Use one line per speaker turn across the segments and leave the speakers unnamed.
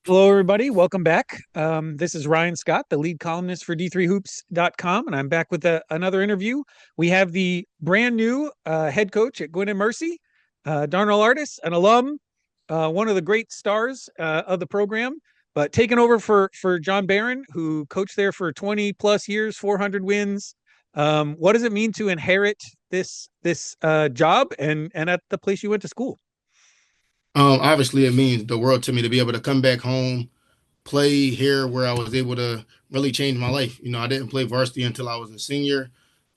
Hello, everybody. Welcome back. This is Ryan Scott, the lead columnist for D3hoops.com, and I'm back with another interview. We have the brand new head coach at Gwynedd Mercy, Darnell Artis, an alum, one of the great stars of the program, but taking over for John Barron, who coached there for 20 plus years, 400 wins. What does it mean to inherit this job and at the place you went to school?
Obviously, it means the world to me to be able to come back home, play here where I was able to really change my life. I didn't play varsity until I was a senior.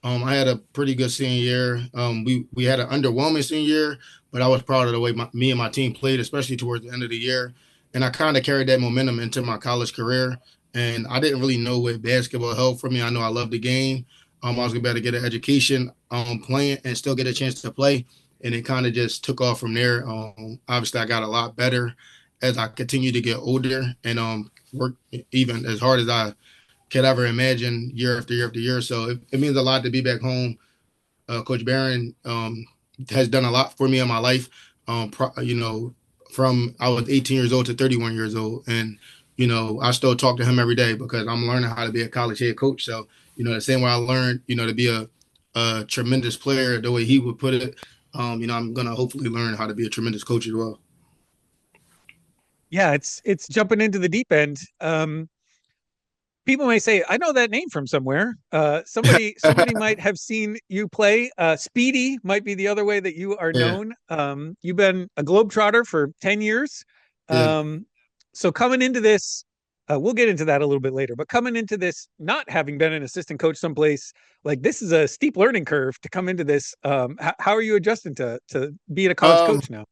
I had a pretty good senior year. We had an underwhelming senior year, but I was proud of the way me and my team played, especially towards the end of the year. And I kind of carried that momentum into my college career. And I didn't really know what basketball held for me. I know I loved the game. I was going to be able to get an education playing and still get a chance to play. And it kind of just took off from there. Obviously, I got a lot better as I continued to get older and work even as hard as I could ever imagine year after year after year. So it means a lot to be back home. Coach Barron has done a lot for me in my life. From I was 18 years old to 31 years old, and I still talk to him every day because I'm learning how to be a college head coach. So the same way I learned, to be a tremendous player, the way he would put it, I'm gonna hopefully learn how to be a tremendous coach as well.
Yeah, it's jumping into the deep end. People may say, I know that name from somewhere. Somebody might have seen you play. Speedy might be the other way that you are
Yeah,
known. You've been a Globetrotter for 10 years.
yeah.
So coming into this, we'll get into that a little bit later, but coming into this, not having been an assistant coach someplace, like this is a steep learning curve to come into this. How are you adjusting to being a college
Um,
coach now?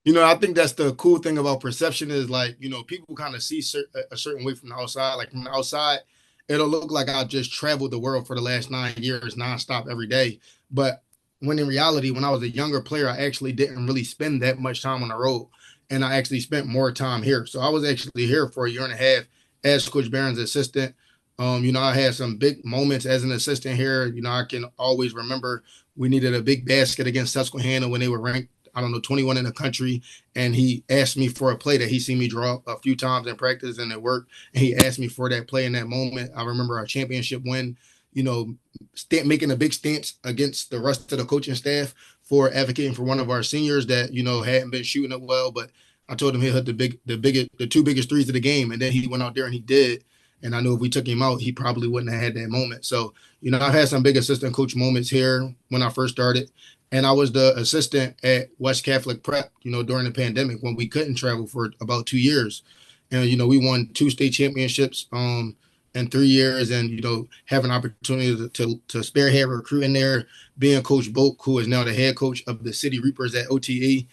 I think that's the cool thing about perception is like, people kind of see a certain way from the outside. Like from the outside, it'll look like I just traveled the world for the last 9 years nonstop every day. But when in reality, when I was a younger player, I actually didn't really spend that much time on the road. And I actually spent more time here. So I was actually here for a year and a half as Coach Barron's assistant. I had some big moments as an assistant here. I can always remember we needed a big basket against Susquehanna when they were ranked, I don't know, 21 in the country. And he asked me for a play that he seen me draw a few times in practice and it worked. And he asked me for that play in that moment. I remember our championship win, making a big stance against the rest of the coaching staff for advocating for one of our seniors that, hadn't been shooting it well. But I told him he hit the two biggest threes of the game. And then he went out there and he did. And I knew if we took him out, he probably wouldn't have had that moment. So, I've had some big assistant coach moments here when I first started. And I was the assistant at West Catholic Prep, during the pandemic when we couldn't travel for about 2 years. And, we won two state championships in 3 years and, have an opportunity to spearhead recruiting there, being Coach Boak, who is now the head coach of the City Reapers at OTE,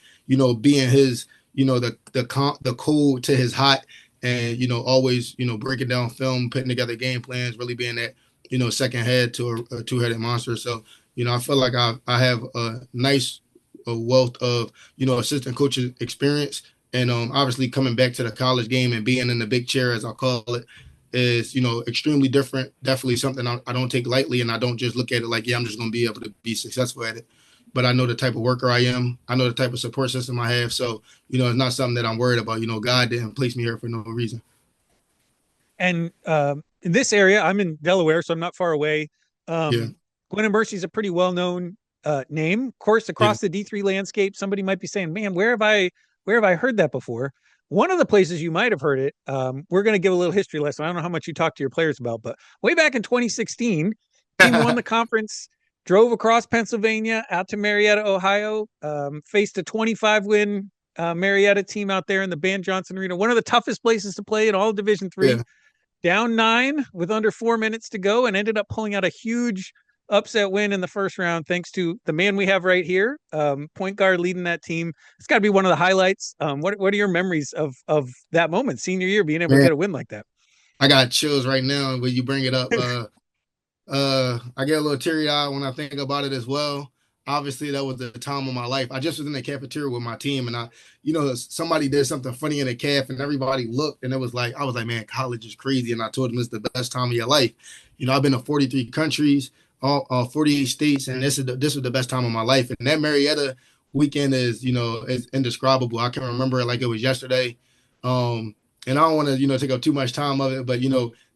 being his, the cold to his hot and, always, breaking down film, putting together game plans, really being that, second head to a two-headed monster. So, I feel like I have a nice wealth of, assistant coaching experience. And obviously coming back to the college game and being in the big chair, as I call it, is, extremely different. Definitely something I don't take lightly. And I don't just look at it like, yeah, I'm just going to be able to be successful at it. But I know the type of worker I am. I know the type of support system I have. So, it's not something that I'm worried about. God didn't place me here for no reason.
And in this area, I'm in Delaware, so I'm not far away.
Yeah.
Gwynedd Mercy is a pretty well-known name. Of course,
Yeah.
across the D3 landscape, somebody might be saying, "Man, where have I heard that before?" One of the places you might have heard it, we're going to give a little history lesson. I don't know how much you talked to your players about, but way back in 2016, team won the conference, drove across Pennsylvania out to Marietta, Ohio, faced a 25-win Marietta team out there in the Ban Johnson Arena, one of the toughest places to play in all of Division Three,
Yeah.
down 9 with under 4 minutes to go, and ended up pulling out a huge upset win in the first round thanks to the man we have right here, point guard leading that team. It's got to be one of the highlights. What are your memories of that moment, senior year, being able to
Man,
get a win like that?
I got chills right now when you bring it up. I get a little teary eyed when I think about it as well. Obviously, that was the time of my life. I just was in the cafeteria with my team, and somebody did something funny in the caf, and everybody looked, and it was like I was like, man, college is crazy, and I told them it's the best time of your life. I've been to 43 countries, all 48 states, and this was the best time of my life. And that Marietta weekend is indescribable. I can remember it like it was yesterday. and I don't want to, take up too much time of it, but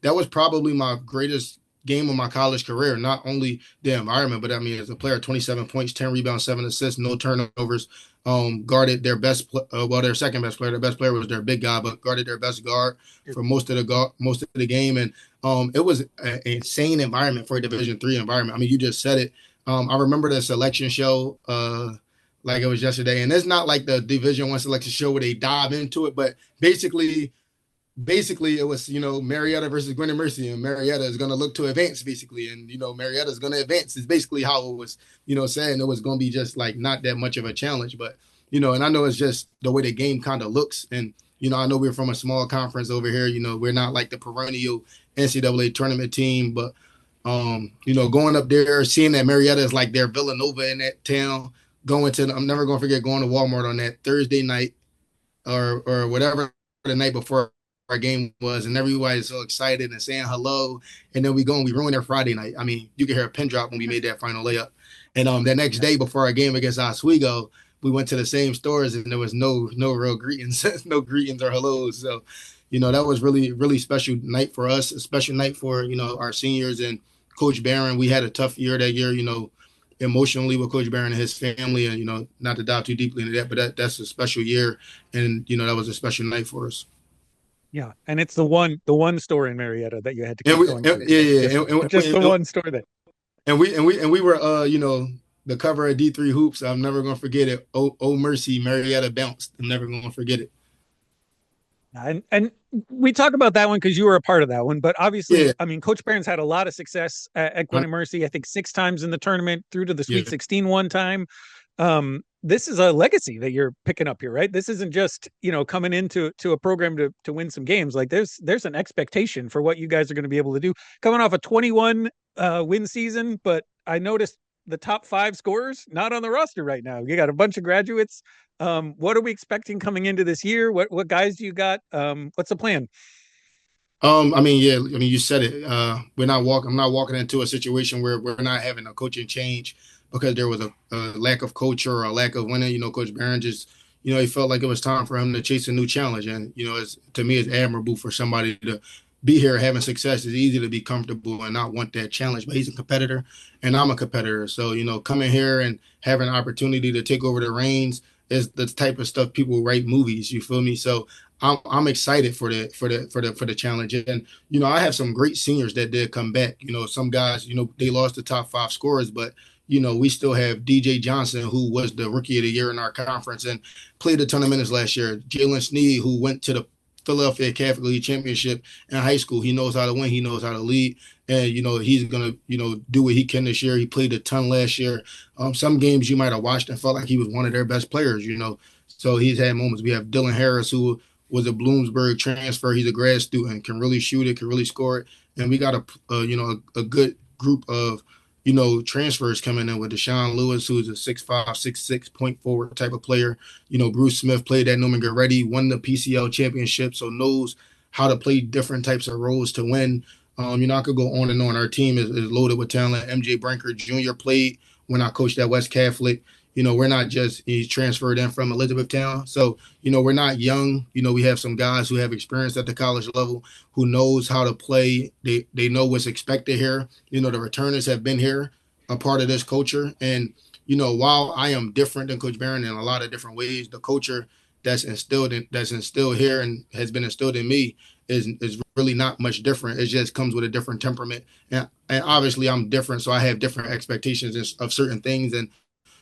that was probably my greatest game of my college career. Not only the environment, but I mean, as a player, 27 points, 10 rebounds, 7 assists, no turnovers. Guarded their their second best player. Their best player was their big guy, but guarded their best guard for most of the game, and it was an insane environment for a Division III environment. I mean, you just said it. I remember the selection show. Like it was yesterday, and it's not like the Division I selection show where they dive into it, but basically it was Marietta versus Gwynedd Mercy, and Marietta is going to look to advance basically, and Marietta is going to advance is basically how it was saying it was going to be just like not that much of a challenge, but and I know it's just the way the game kind of looks, and I know we're from a small conference over here, we're not like the perennial NCAA tournament team, but going up there, seeing that Marietta is like their Villanova in that town, I'm never going to forget going to Walmart on that Thursday night or whatever the night before our game was, and everybody's so excited and saying hello, and then we go and we ruin their Friday night. I mean, you could hear a pin drop when we made that final layup. And the next day before our game against Oswego, we went to the same stores and there was no real greetings, no greetings or hellos. So, that was really special night for us, a special night for our seniors and Coach Barron. We had a tough year that year, emotionally with Coach Barron and his family, and not to dive too deeply into that, but that's a special year, and that was a special night for us.
Yeah, and it's the one store in Marietta that you had to
And
keep
we,
going
and,
to.
yeah, yeah,
Just the one store that.
and we were the cover of D3 Hoops. I'm never gonna forget it. Oh Mercy, Marietta bounced. I'm never gonna forget it.
And we talk about that one because you were a part of that one, but obviously,
Yeah,
I mean, Coach Barron's had a lot of success at Gwynedd Mercy. I think 6 times in the tournament, through to the
yeah.
Sweet 16 one time. This is a legacy that you're picking up here, right? This isn't just coming into a program to win some games. Like there's an expectation for what you guys are going to be able to do. Coming off a 21 win season, but I noticed the top 5 scorers not on the roster right now. You got a bunch of graduates. What are we expecting coming into this year? What guys do you got? What's the plan?
I mean, yeah, I mean, you said it. I'm not walking into a situation where we're not having a coaching change because there was a lack of culture or a lack of winning. Coach Barron just, he felt like it was time for him to chase a new challenge. And, to me, it's admirable for somebody to be here having success. It's easy to be comfortable and not want that challenge, but he's a competitor and I'm a competitor. So, coming here and having an opportunity to take over the reins is the type of stuff people write movies. You feel me? So I'm excited for the challenge, and I have some great seniors that did come back. Some guys, they lost the top 5 scorers, but we still have DJ Johnson, who was the rookie of the year in our conference and played a ton of minutes last year. Jalen Sneed, who went to the Philadelphia Catholic League Championship in high school. He knows how to win. He knows how to lead. And, he's going to, do what he can this year. He played a ton last year. Some games you might have watched and felt like he was one of their best players, So he's had moments. We have Dylan Harris, who was a Bloomsburg transfer. He's a grad student, can really shoot it, can really score it. And we got a good group of, transfers coming in with Deshaun Lewis, who's a 6'5", 6'6" point forward type of player. Bruce Smith played at Newman Ready, won the PCL championship, so knows how to play different types of roles to win. I could go on and on. Our team is loaded with talent. MJ Brinker Jr. played when I coached at West Catholic. We're not just he's transferred in from Elizabethtown. So, we're not young. We have some guys who have experience at the college level who knows how to play. They know what's expected here. The returners have been here, a part of this culture. And, while I am different than Coach Barron in a lot of different ways, the culture that's instilled here and has been instilled in me is really not much different. It just comes with a different temperament. And obviously I'm different, so I have different expectations of certain things. And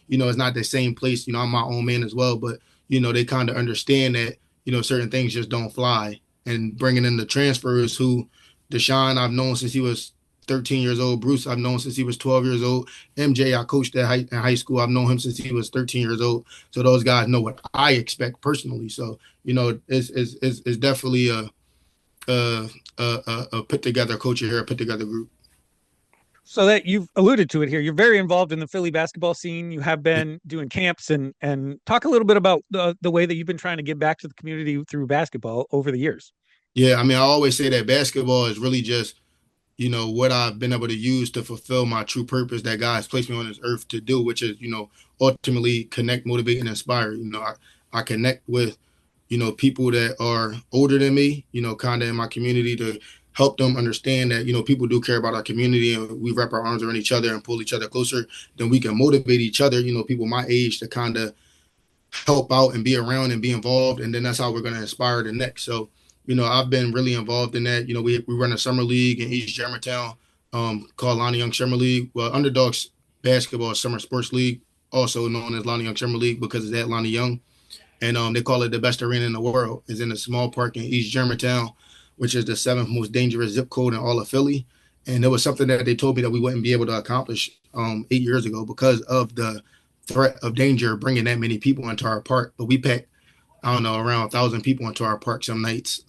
it's not the same place. I'm my own man as well, but, they kind of understand that, certain things just don't fly. And bringing in the transfers who Deshaun, I've known since he was 13 years old. Bruce, I've known since he was 12 years old. MJ, I coached in high school. I've known him since he was 13 years old. So those guys know what I expect personally. So, it's definitely a put together culture here, a put together group.
So that you've alluded to it here, you're very involved in the Philly basketball scene. You have been doing camps and talk a little bit about the way that you've been trying to give back to the community through basketball over the years.
Yeah, I mean, I always say that basketball is really just, what I've been able to use to fulfill my true purpose that God has placed me on this earth to do, which is, ultimately connect, motivate, and inspire. I connect with, people that are older than me, kind of in my community to help them understand that, people do care about our community and we wrap our arms around each other and pull each other closer, then we can motivate each other, people my age to kind of help out and be around and be involved. And then that's how we're going to inspire the next. So, I've been really involved in that. We run a summer league in East Germantown called Lonnie Young Summer League. Well, Underdogs Basketball Summer Sports League, also known as Lonnie Young Summer League because it's at Lonnie Young. And they call it the best arena in the world. It's in a small park in East Germantown, which is the seventh most dangerous zip code in all of Philly. And it was something that they told me that we wouldn't be able to accomplish 8 years ago because of the threat of danger bringing that many people into our park. But we packed, I don't know, around 1,000 people into our park some nights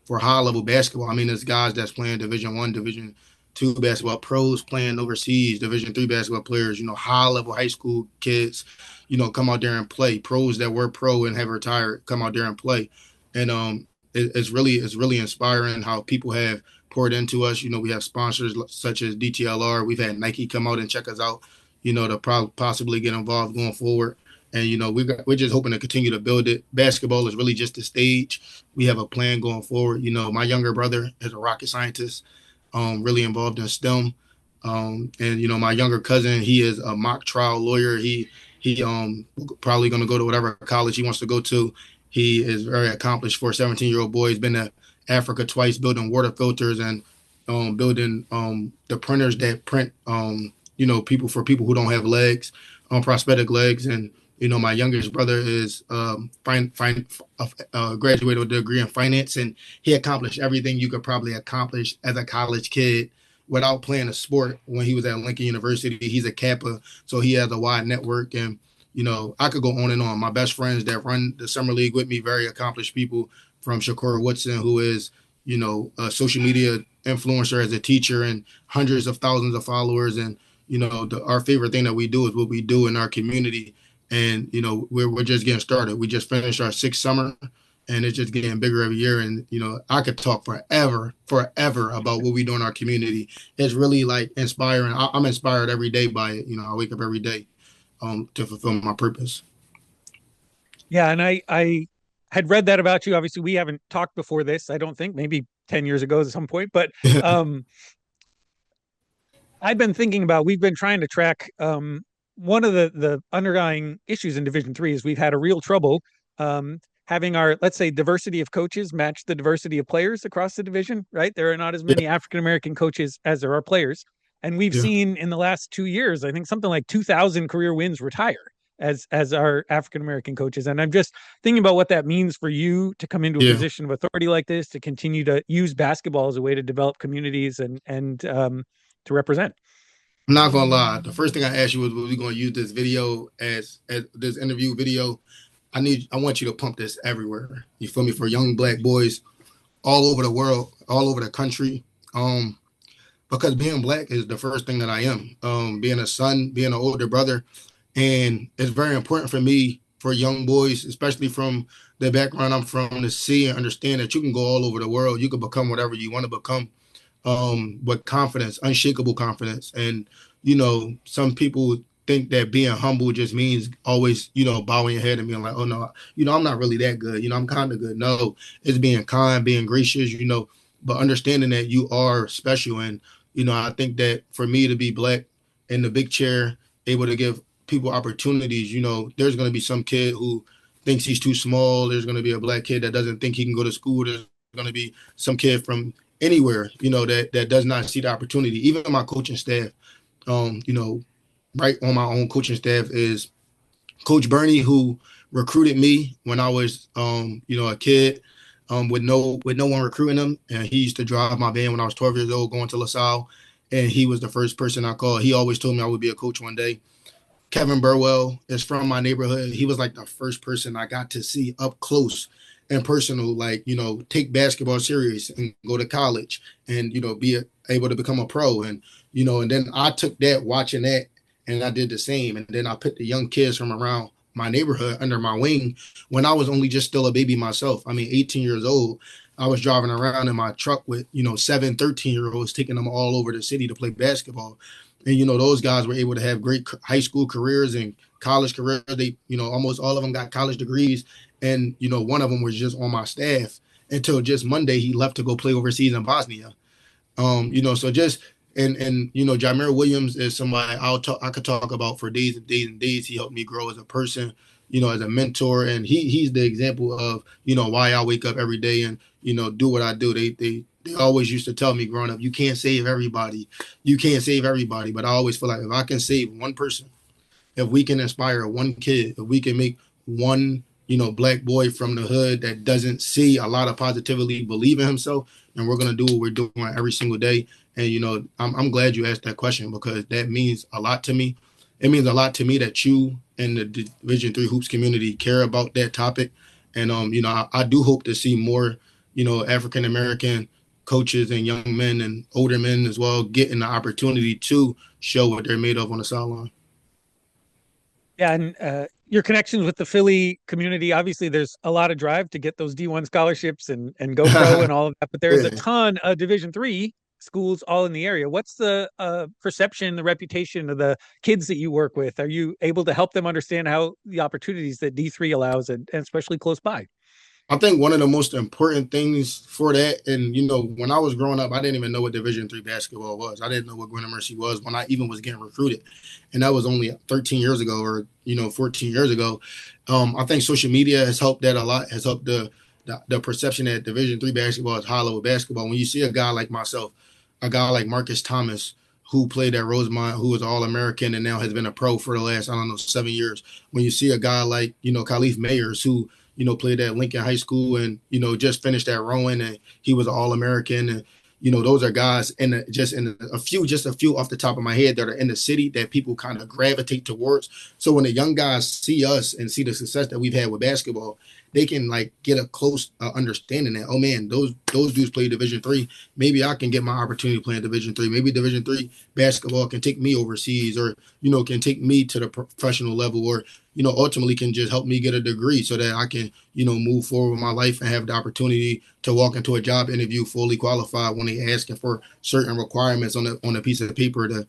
for high level basketball. I mean, there's guys that's playing Division I, Division II basketball, pros playing overseas, Division III basketball players, high level high school kids, come out there and play. Pros that were pro and have retired come out there and play. And it's really inspiring how people have poured into us. We have sponsors such as DTLR. We've had Nike come out and check us out, to possibly get involved going forward. And, we're just hoping to continue to build it. Basketball is really just the stage. We have a plan going forward. My younger brother is a rocket scientist, really involved in STEM. And, my younger cousin, he is a mock trial lawyer. He probably going to go to whatever college he wants to go to. He is very accomplished for a 17-year-old boy. He's been to Africa twice building water filters and building the printers that print, people who don't have legs, prosthetic legs. And, my youngest brother is graduated with a degree in finance, and he accomplished everything you could probably accomplish as a college kid without playing a sport when he was at Lincoln University. He's a Kappa, so he has a wide network. And, I could go on and on. My best friends that run the summer league with me, very accomplished people, from Shakur Woodson, who is, a social media influencer as a teacher and hundreds of thousands of followers. And, our favorite thing that we do is what we do in our community. And, we're just getting started. We just finished our sixth summer, and it's just getting bigger every year. And, I could talk forever about what we do in our community. It's really like inspiring. I'm inspired every day by it. I wake up every day to fulfill my purpose.
Yeah, and I had read that about you. Obviously, we haven't talked before this, I don't think, maybe 10 years ago at some point, but I've been thinking about, we've been trying to track one of the underlying issues in Division III is we've had a real trouble having our, let's say, diversity of coaches match the diversity of players across the division, right? There are not as many African-American coaches as there are players. And we've seen in the last 2 years, I think something like 2,000 career wins retire as our African-American coaches. And I'm just thinking about what that means for you to come into a position of authority like this, to continue to use basketball as a way to develop communities and to represent.
I'm not gonna lie. The first thing I asked you was we going to use this video as this interview video. I want you to pump this everywhere. You feel me? For young Black boys all over the world, all over the country. Because being Black is the first thing that I am. Being a son, being an older brother, and it's very important for me, for young boys, especially from the background I'm from, to see and understand that you can go all over the world. You can become whatever you want to become. With confidence, unshakable confidence. And, some people think that being humble just means always, bowing your head and being like, oh no, I'm not really that good. I'm kind of good. No, it's being kind, being gracious, but understanding that you are special. And, I think that for me to be Black in the big chair, able to give people opportunities, there's going to be some kid who thinks he's too small. There's going to be a Black kid that doesn't think he can go to school. There's going to be some kid from anywhere, that does not see the opportunity. Even my coaching staff, right on my own coaching staff is Coach Bernie, who recruited me when I was, a kid, with no one recruiting him. And he used to drive my van when I was 12 years old going to LaSalle. And he was the first person I called. He always told me I would be a coach one day. Kevin Burwell is from my neighborhood. He was like the first person I got to see up close and personal, like, take basketball serious and go to college and, be able to become a pro. And, and then I took that, watching that, and I did the same. And then I put the young kids from around my neighborhood under my wing when I was only just still a baby myself. I mean, 18 years old, I was driving around in my truck with, 7, 13-year-olds, taking them all over the city to play basketball. And, those guys were able to have great high school careers and college career. They, almost all of them got college degrees. And, one of them was just on my staff until just Monday. He left to go play overseas in Bosnia. So just, and Jameer Williams is somebody I could talk about for days and days and days. He helped me grow as a person, as a mentor. And he's the example of, why I wake up every day and, do what I do. They always used to tell me growing up, you can't save everybody. You can't save everybody. But I always feel like if I can save one person, if we can inspire one kid, if we can make one, black boy from the hood that doesn't see a lot of positivity believe in himself, and we're going to do what we're doing every single day. And, I'm glad you asked that question because that means a lot to me. It means a lot to me that you and the Division III hoops community care about that topic. And, I do hope to see more, African-American coaches and young men and older men as well getting the opportunity to show what they're made of on the sideline.
Yeah, and your connections with the Philly community, obviously there's a lot of drive to get those D1 scholarships and go pro and all of that, but there's a
Yeah.
ton of Division III schools all in the area. What's the perception, the reputation of the kids that you work with? Are you able to help them understand how the opportunities that D3 allows and especially close by?
I think one of the most important things for that, and when I was growing up, I didn't even know what Division III basketball was. I didn't know what Gwynedd Mercy was when I even was getting recruited, and that was only 13 years ago or 14 years ago. I think social media has helped that a lot. Has helped the perception that Division III basketball is high level basketball. When you see a guy like myself, a guy like Marcus Thomas, who played at Rosemont, who was All American and now has been a pro for the last 7 years. When you see a guy like Khalif Mayers, who played at Lincoln High School and, just finished at Rowan and he was an All-American. And, those are guys just a few off the top of my head that are in the city that people kind of gravitate towards. So when the young guys see us and see the success that we've had with basketball, they can like get a close understanding that, oh man, those dudes play Division III. Maybe I can get my opportunity playing Division III. Maybe Division III basketball can take me overseas or, can take me to the professional level or, ultimately can just help me get a degree so that I can, move forward with my life and have the opportunity to walk into a job interview fully qualified when they asking for certain requirements on a piece of paper to,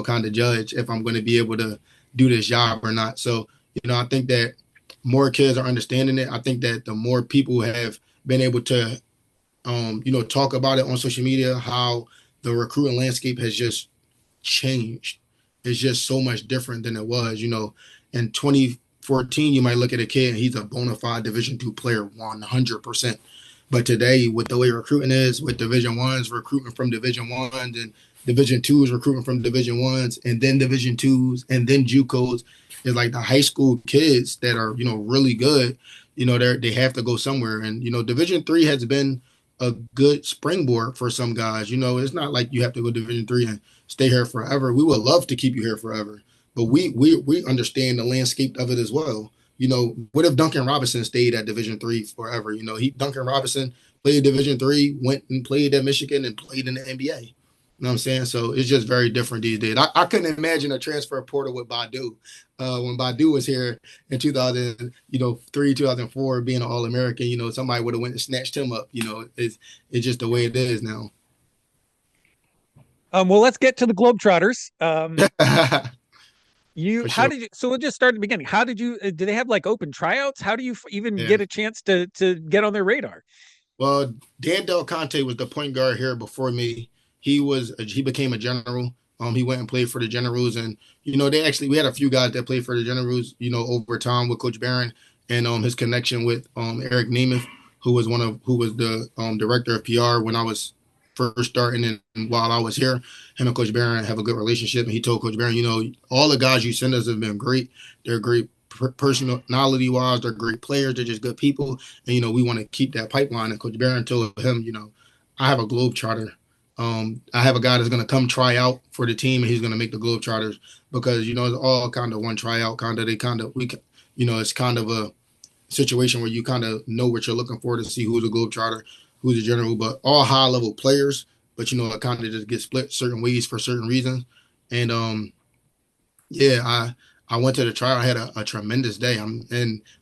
kind of judge if I'm going to be able to do this job or not. So, I think that more kids are understanding it. I think that the more people have been able to, talk about it on social media, how the recruiting landscape has just changed. It's just so much different than it was. In 2014, you might look at a kid and he's a bona fide Division II player 100%. But today, with the way recruiting is, with Division Is recruiting from Division Is and Division IIs recruiting from Division Is and then Division IIs and then JUCOs, is like the high school kids that are, really good, they have to go somewhere. And, Division III has been a good springboard for some guys. It's not like you have to go Division III and stay here forever. We would love to keep you here forever, but we understand the landscape of it as well. What if Duncan Robinson stayed at Division III forever? Duncan Robinson played Division III, went and played at Michigan and played in the NBA. You know what I'm saying? So it's just very different these days. I couldn't imagine a transfer portal with Badu. When Badu was here in 2003, 2004, being an All-American, somebody would have went and snatched him up. It's just the way it is now.
Well, let's get to the Globetrotters.
For
How
sure.
did you, so we'll just start at the beginning. How did you, do they have like open tryouts? How do you even
Yeah.
get a chance to get on their radar?
Well, Dan Del Conte was the point guard here before me. He became a general. He went and played for the Generals, and we had a few guys that played for the Generals. Over time with Coach Barron and his connection with Eric Nemeth, who was the director of PR when I was first starting, and while I was here, him and Coach Barron have a good relationship. And he told Coach Barron, all the guys you send us have been great. They're great personality wise. They're great players. They're just good people. And, we want to keep that pipeline. And Coach Barron told him, I have a Globetrotter. I have a guy that's going to come try out for the team, and he's going to make the Globetrotters because, it's all kind of one tryout. It's kind of a situation where you kind of know what you're looking for to see who's a Globetrotter, who's a general, but all high level players. But, it kind of just gets split certain ways for certain reasons. And, yeah, I went to the trial. I had a tremendous day. I'm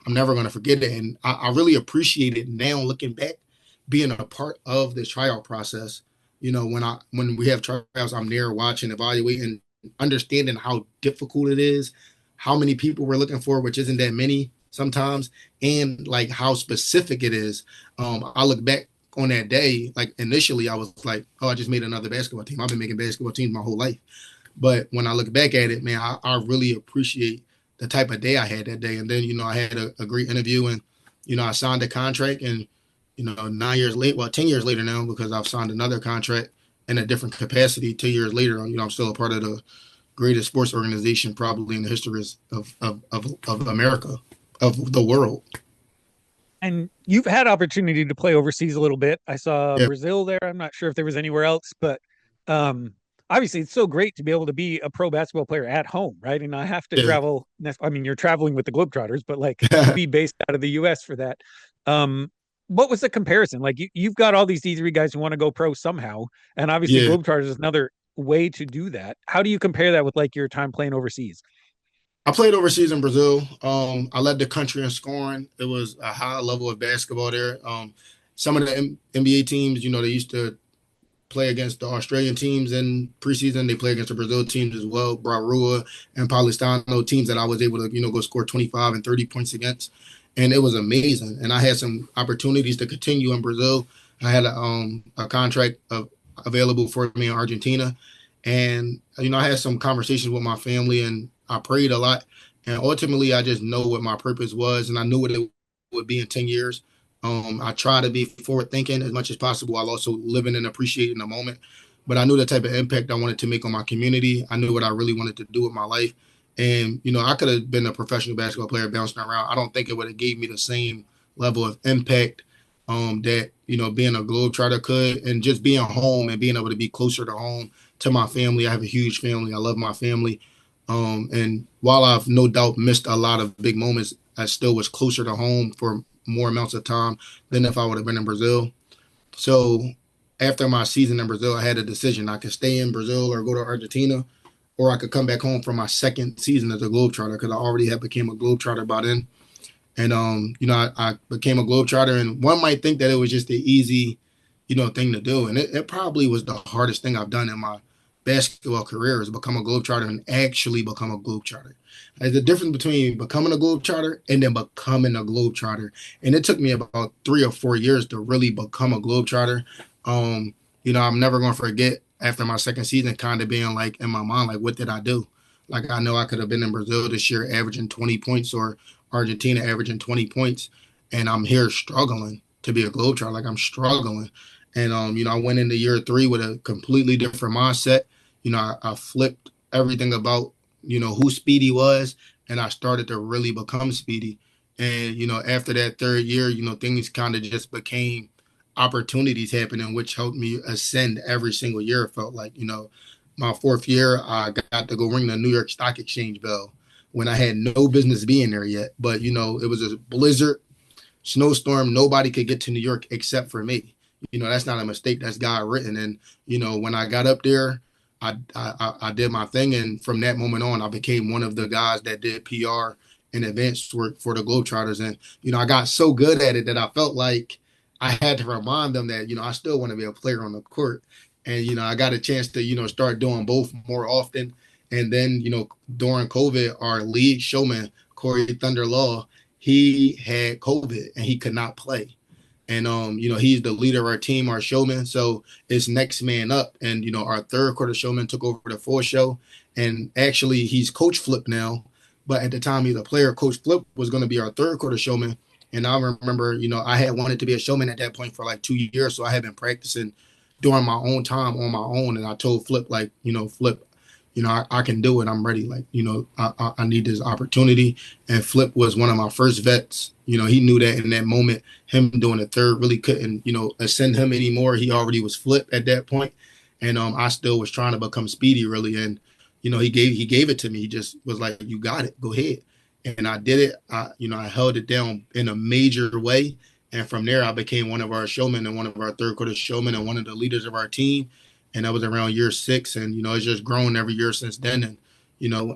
never going to forget it. And I really appreciate it now looking back, being a part of the tryout process. When we have trials, I'm there watching, evaluating, understanding how difficult it is. how many people we're looking for, which isn't that many sometimes, and like how specific it is. I look back on that day, like initially I was like, oh, I just made another basketball team. I've been making basketball teams my whole life. But when I look back at it, man, I really appreciate the type of day I had that day. And then, I had a great interview, and, I signed a contract, and, 9 years late, well, 10 years later now, because I've signed another contract in a different capacity. 2 years later, I'm still a part of the greatest sports organization probably in the history of America, of the world.
And you've had opportunity to play overseas a little bit. I saw
Yeah.
Brazil there. I'm not sure if there was anywhere else, but um, obviously it's so great to be able to be a pro basketball player at home, right? And I have to
Yeah.
travel. I mean, you're traveling with the Globetrotters, but like to be based out of the U.S. for that. Um, what was the comparison? Like you've got all these D3 guys who want to go pro somehow, and obviously
Yeah.
Globetrotters is another way to do that. How do you compare that with like your time playing overseas?
I played overseas in Brazil. I led the country in scoring. It was a high level of basketball there. Some of the NBA teams, they used to play against the Australian teams in preseason. They play against the Brazil teams as well, Brarua and Paulistano, teams that I was able to, go score 25 and 30 points against. And it was amazing. And I had some opportunities to continue in Brazil. I had a contract available for me in Argentina. And, I had some conversations with my family, and I prayed a lot. And ultimately, I just know what my purpose was, and I knew what it would be in 10 years. I try to be forward thinking as much as possible while also living and appreciating the moment. But I knew the type of impact I wanted to make on my community. I knew what I really wanted to do with my life. And, I could have been a professional basketball player bouncing around. I don't think it would have gave me the same level of impact that, being a Globetrotter could, and just being home and being able to be closer to home to my family. I have a huge family. I love my family. And while I've no doubt missed a lot of big moments, I still was closer to home for more amounts of time than if I would have been in Brazil. So after my season in Brazil, I had a decision. I could stay in Brazil or go to Argentina, or I could come back home for my second season as a Globetrotter, because I already had became a Globetrotter by then. And I became a Globetrotter, and one might think that it was just the easy, thing to do, and it probably was the hardest thing I've done in my basketball career, is become a Globetrotter and actually become a Globetrotter. There's a difference between becoming a Globetrotter and then becoming a Globetrotter, and it took me about 3 or 4 years to really become a Globetrotter. I'm never gonna forget after my second season, kind of being like in my mind, like, what did I do? Like, I know I could have been in Brazil this year averaging 20 points, or Argentina averaging 20 points, and I'm here struggling to be a Globetrotter. Like, I'm struggling. And, I went into year three with a completely different mindset. I flipped everything about, who Speedy was, and I started to really become Speedy. And, after that third year, things kind of just became opportunities happening, which helped me ascend every single year. It felt like, my fourth year, I got to go ring the New York Stock Exchange bell when I had no business being there yet. But, it was a blizzard, snowstorm. Nobody could get to New York except for me. That's not a mistake. That's God written. And, when I got up there, I did my thing. And from that moment on, I became one of the guys that did PR and advanced work for the Globetrotters. And, I got so good at it that I felt like I had to remind them that, I still want to be a player on the court. And, I got a chance to, start doing both more often. And then, during COVID, our lead showman, Corey Thunder Law, he had COVID and he could not play. And he's the leader of our team, our showman. So it's next man up. And our third quarter showman took over the fourth show. And actually he's Coach Flip now. But at the time he's a player, Coach Flip was going to be our third quarter showman. And I remember, I had wanted to be a showman at that point for like 2 years. So I had been practicing during my own time on my own. And I told Flip, like, Flip, I can do it. I'm ready. Like, I need this opportunity. And Flip was one of my first vets. He knew that in that moment, him doing a third really couldn't, ascend him anymore. He already was Flip at that point. And I still was trying to become Speedy, really. And, he gave it to me. He just was like, you got it. Go ahead. And I did it. I held it down in a major way. And from there, I became one of our showmen and one of our third quarter showmen and one of the leaders of our team. And that was around year 6. And, it's just grown every year since then. And,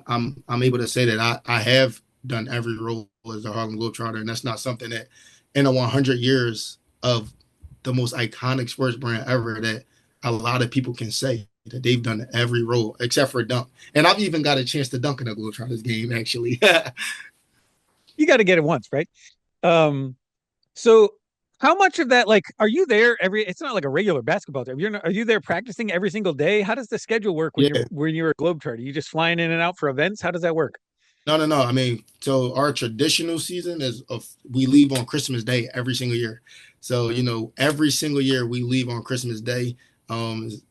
I'm able to say that I have done every role as a Harlem Globetrotter. And that's not something that in the 100 years of the most iconic sports brand ever that a lot of people can say. that they've done every role except for dunk. And I've even got a chance to dunk in a Globetrotters game, actually.
You got to get it once, right? Um, so how much of that, like, are you there every? It's not like a regular basketball game. Are you there practicing every single day? How does the schedule work when
Yeah.
you're a Globetrotter? You just flying in and out for events? How does that work?
No, no, no. I mean, so our traditional season is of we leave on Christmas Day every single year. So, every single year we leave on Christmas Day.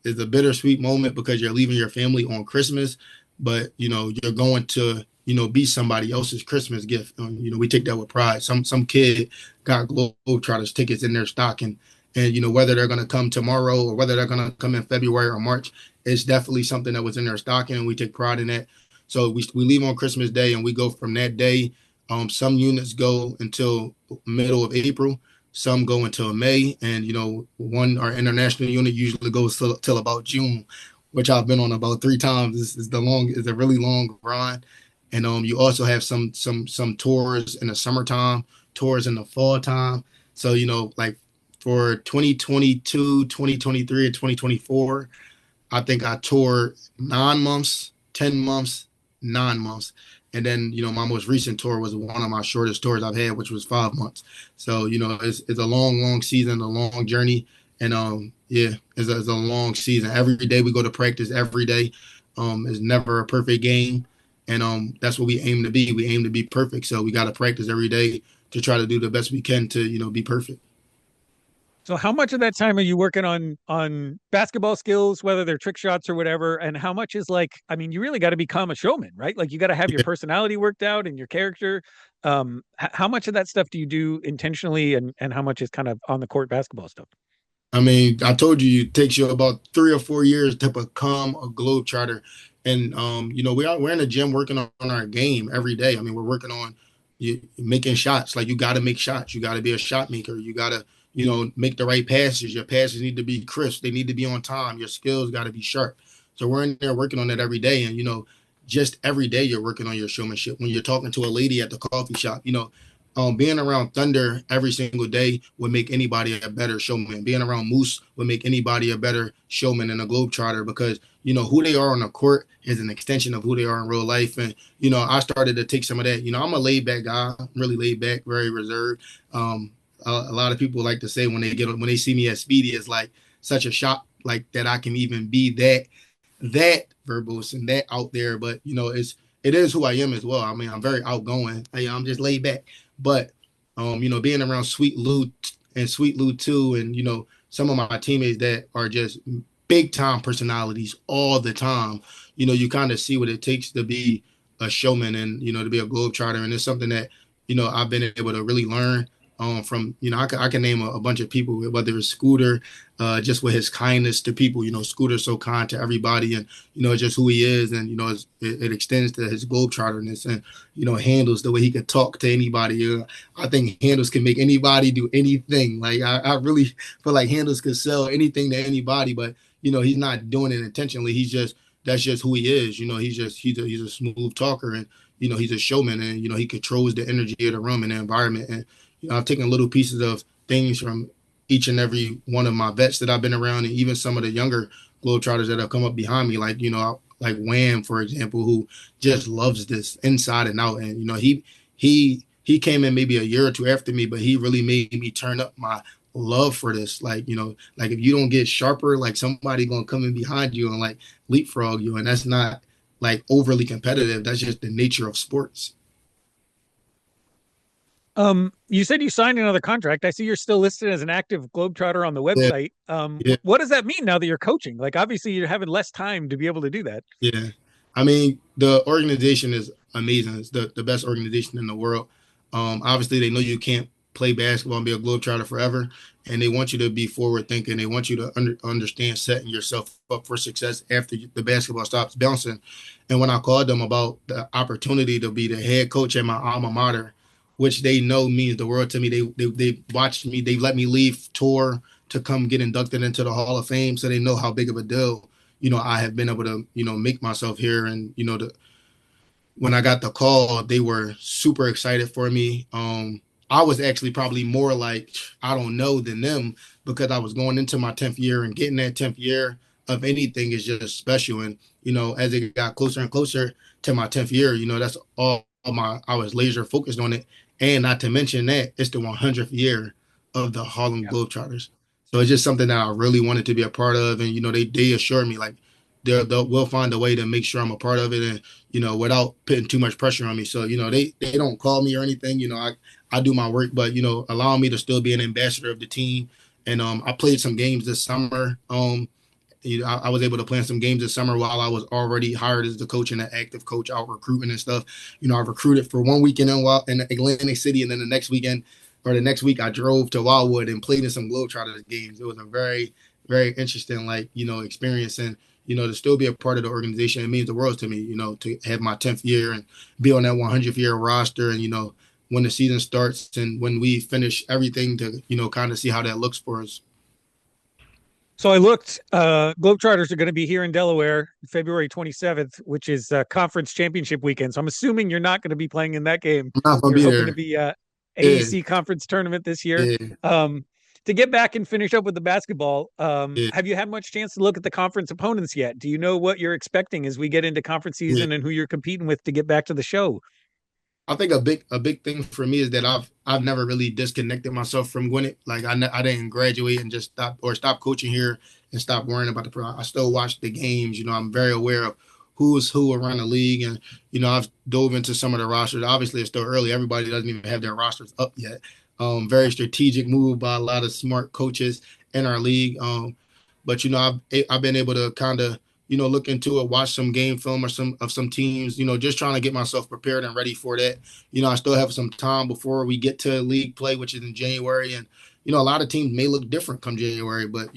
Is a bittersweet moment because you're leaving your family on Christmas, but you're going to be somebody else's Christmas gift. We take that with pride. Some kid got Globetrotters tickets in their stocking, and whether they're going to come tomorrow or whether they're going to come in February or March, it's definitely something that was in their stocking, and we take pride in that. So we leave on Christmas Day and we go from that day. Some units go until middle of April. Some go until May, and our international unit usually goes till about June, which I've been on about 3 times. This is it's a really long run, and you also have some tours in the summertime, tours in the fall time. So like for 2022, 2023, and 2024, I think I toured 9 months, 10 months, 9 months. And then, my most recent tour was one of my shortest tours I've had, which was 5 months. So, it's a long, long season, a long journey. And yeah, it's a long season. Every day we go to practice every day. It's never a perfect game. And that's what we aim to be. We aim to be perfect. So we got to practice every day to try to do the best we can to, be perfect.
So how much of that time are you working on basketball skills, whether they're trick shots or whatever, and how much is like, I mean, you really got to become a showman, right? Like you got to have your personality worked out and your character. How much of that stuff do you do intentionally, and how much is kind of on the court basketball stuff?
I mean, I told you it takes you about 3 or 4 years to become a globetrotter, and we're in the gym working on our game every day. I mean, we're working on making shots. Like you got to make shots. You got to be a shot maker. You got to make the right passes. Your passes need to be crisp. They need to be on time. Your skills got to be sharp. So we're in there working on that every day, and just every day you're working on your showmanship. When you're talking to a lady at the coffee shop, being around Thunder every single day would make anybody a better showman. Being around Moose would make anybody a better showman and a globetrotter because who they are on the court is an extension of who they are in real life. And I started to take some of that. I'm a laid back guy. I'm really laid back, very reserved. A lot of people like to say when they see me as Speedy, it's like such a shock like that I can even be that verbose and that out there. But it is who I am as well. I mean, I'm very outgoing. I'm just laid back. But being around Sweet Lou and Sweet Lou too, and some of my teammates that are just big time personalities all the time, you kind of see what it takes to be a showman and to be a globetrotter, and it's something that I've been able to really learn from I can name a bunch of people, whether it's Scooter, just with his kindness to people. Scooter's so kind to everybody, and just who he is, and it extends to his globetrotterness, and handles the way he can talk to anybody. I think handles can make anybody do anything. Like I really feel like handles could sell anything to anybody, but he's not doing it intentionally. That's just who he is. He's a smooth talker, and he's a showman, and he controls the energy of the room and the environment. And I've taken little pieces of things from each and every one of my vets that I've been around, and even some of the younger globetrotters that have come up behind me, like like Wham, for example, who just loves this inside and out. And he came in maybe a year or two after me, but he really made me turn up my love for this. Like like if you don't get sharper, like somebody gonna come in behind you and like leapfrog you, and that's not like overly competitive. That's just the nature of sports.
You said you signed another contract. I see you're still listed as an active Globetrotter on the
Yeah,
website.
yeah.
What does that mean now that you're coaching? Like, obviously, you're having less time to be able to do that.
Yeah. I mean, the organization is amazing. It's the best organization in the world. Obviously, they know you can't play basketball and be a globetrotter forever, and they want you to be forward thinking. They want you to understand setting yourself up for success after the basketball stops bouncing. And when I called them about the opportunity to be the head coach at my alma mater, which they know means the world to me, they watched me. They let me leave tour to come get inducted into the Hall of Fame, so they know how big of a deal I have been able to, make myself here. And, when I got the call, they were super excited for me. I was actually probably more like, I don't know, than them because I was going into my 10th year and getting that 10th year. of anything is just special. And, as it got closer and closer to my 10th year, that's all I was laser focused on it. And not to mention that it's the 100th year of the Harlem
Yeah.
Globetrotters. So it's just something that I really wanted to be a part of. And, they assured me like we'll find a way to make sure I'm a part of it. And, without putting too much pressure on me. So, they don't call me or anything, I do my work, but, allowing me to still be an ambassador of the team. And I played some games this summer. I was able to play in some games this summer while I was already hired as the coach and an active coach out recruiting and stuff. I recruited for one weekend in Atlantic City, and then the next weekend or the next week I drove to Wildwood and played in some Globetrotters games. It was a very, very interesting, experience. And, to still be a part of the organization, it means the world to me, to have my 10th year and be on that 100th year roster. And, when the season starts and when we finish everything to, kind of see how that looks for us.
So I looked, Globetrotters are going to be here in Delaware February 27th, which is conference championship weekend. So I'm assuming you're not going to be playing in that game.
I'm not going
You're
to be
hoping to
there.
be
Yeah.
AEC conference tournament this year.
Yeah.
Um, to get back and finish up with the basketball,
Yeah.
have you had much chance to look at the conference opponents yet? Do you know what you're expecting as we get into conference
Yeah.
season and who you're competing with to get back to the show?
I think a big thing for me is that I've never really disconnected myself from Gwynedd. Like I didn't graduate and just stop coaching here and stop worrying about the pro. I still watch the games. I'm very aware of who is who around the league, and I've dove into some of the rosters. Obviously, it's still early. Everybody doesn't even have their rosters up yet. Very strategic move by a lot of smart coaches in our league. But I've been able to kind of look into it, watch some game film or some teams, just trying to get myself prepared and ready for that. I still have some time before we get to league play, which is in January. And, a lot of teams may look different come January, but,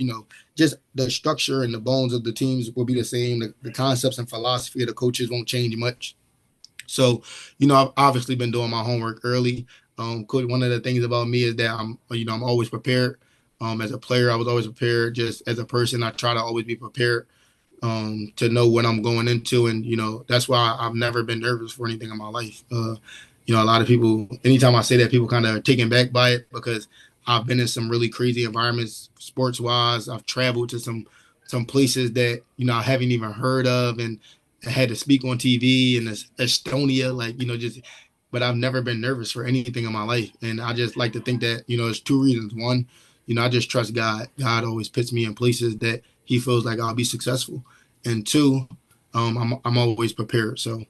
just the structure and the bones of the teams will be the same. The concepts and philosophy of the coaches won't change much. So, I've obviously been doing my homework early. One of the things about me is that I'm always prepared. As a player, I was always prepared. Just as a person, I try to always be prepared to know what I'm going into. And, that's why I've never been nervous for anything in my life. A lot of people, anytime I say that, people kind of are taken back by it because I've been in some really crazy environments sports wise. I've traveled to some places that, I haven't even heard of and I had to speak on TV in Estonia, but I've never been nervous for anything in my life. And I just like to think that, there's two reasons. One, I just trust God. God always puts me in places that he feels like I'll be successful. And two, I'm always prepared. So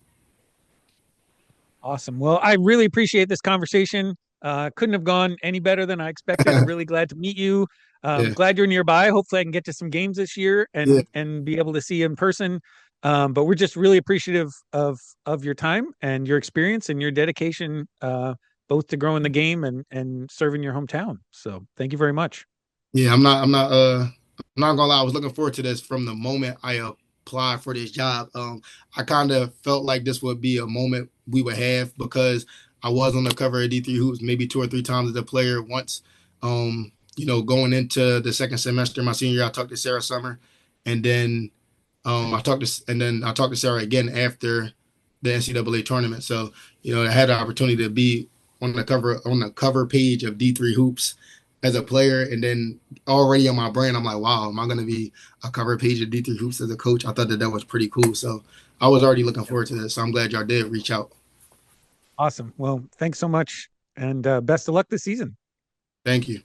Awesome. Well, I really appreciate this conversation. Couldn't have gone any better than I expected. I'm really glad to meet you.
yeah,
Glad you're nearby. Hopefully, I can get to some games this year
yeah,
and be able to see you in person. But we're just really appreciative of your time and your experience and your dedication, both to growing the game and serving your hometown. So, thank you very much.
yeah. I'm not gonna lie. I was looking forward to this from the moment I applied for this job. I kind of felt like this would be a moment we would have because I was on the cover of D3 Hoops maybe two or three times as a player. Once, going into the second semester, my senior year, I talked to Sarah Summer, and then I talked to Sarah again after the NCAA tournament. So, I had the opportunity to be on the cover page of D3 Hoops as a player, and then already on my brain, I'm like, wow, am I going to be a cover page of D3 Hoops as a coach? I thought that was pretty cool. So I was already looking forward to this. So I'm glad y'all did reach out.
Awesome. Well, thanks so much and best of luck this season.
Thank you.